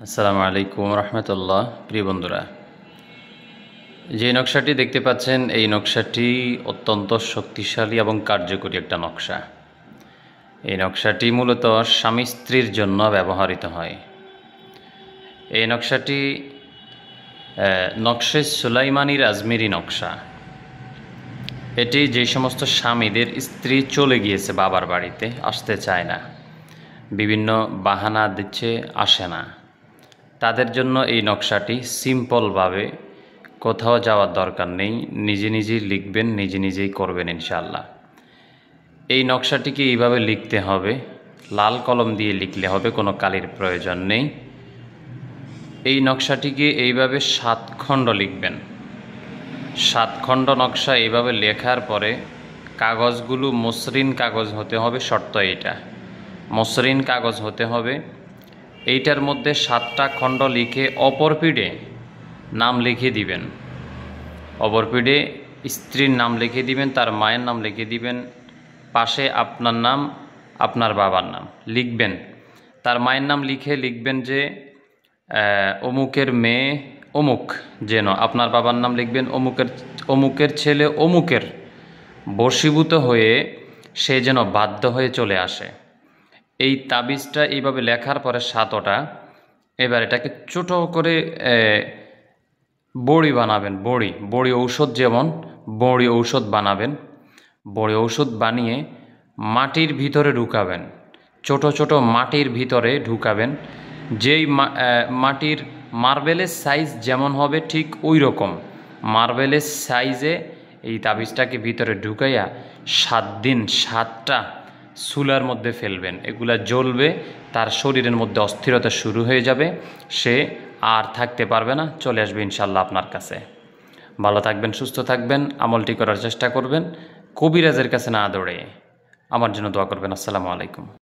আসসালামু আলাইকুম রহমতুল্লাহ। প্রিয় বন্ধুরা, যে নকশাটি দেখতে পাচ্ছেন এই নকশাটি অত্যন্ত শক্তিশালী এবং কার্যকরী একটা নকশা। এই নকশাটি মূলত স্বামী স্ত্রীর জন্য ব্যবহৃত হয়। এই নকশাটি নকশে সুলাইমানির আজমিরি নকশা। এটি যে সমস্ত স্বামীদের স্ত্রী চলে গিয়েছে বাবার বাড়িতে, আসতে চায় না, বিভিন্ন বাহানা দিচ্ছে, আসে না, তাদের জন্য এই নকশাটি সিম্পলভাবে, কোথাও যাওয়ার দরকার নেই, নিজে নিজেই লিখবেন, নিজে নিজেই করবেন ইনশাআল্লাহ। এই নকশাটিকে এইভাবে লিখতে হবে, লাল কলম দিয়ে লিখলে হবে, কোনো কালির প্রয়োজন নেই। এই নকশাটিকে এইভাবে 7 খণ্ড লিখবেন। 7 খণ্ড নকশা এইভাবে লেখার পরে কাগজগুলো মসৃণ কাগজ হতে হবে, শর্ত এইটা, মসৃণ কাগজ হতে হবে। এইটার মধ্যে 7টা খণ্ড লিখে অপর পিঠে নাম লিখে দিবেন। অপর পিঠে স্ত্রীর নাম লিখে দিবেন, তার মায়ের নাম লিখে দিবেন, পাশে আপনার নাম, আপনার বাবার নাম লিখবেন। তার মায়ের নাম লিখে লিখবেন যে অমুকের মেয়ে অমুক যেন, আপনার বাবার নাম লিখবেন অমুকের ছেলে অমুকের বশীভূত হয়ে সে যেন বাধ্য হয়ে চলে আসে। এই তাবিজটা এইভাবে লেখার পরে 7টা, এবার এটাকে ছোট করে বড়ি বানাবেন। বড়ি ঔষধ, যেমন বড়ি ঔষধ বানাবেন। বড়ি ঔষধ বানিয়ে মাটির ভিতরে ঢুকাবেন, ছোট ছোট মাটির ভিতরে ঢুকাবেন। যেই মাটির মার্বেলের সাইজ যেমন হবে ঠিক ওই রকম মার্বেলের সাইজে এই তাবিজটাকে ভিতরে ঢুকাইয়া 7 দিন 7টা চুলার মধ্যে ফেলবেন। এগুলা জ্বলবে, তার শরীরের মধ্যে অস্থিরতা শুরু হয়ে যাবে, সে আর থাকতে পারবে না, চলে আসবে ইনশাল্লাহ আপনার কাছে। ভালো থাকবেন, সুস্থ থাকবেন, আমলটি করার চেষ্টা করবেন, কবিরাজের কাছে না দৌড়ে। আমার জন্য দোয়া করবেন। আসসালামু আলাইকুম।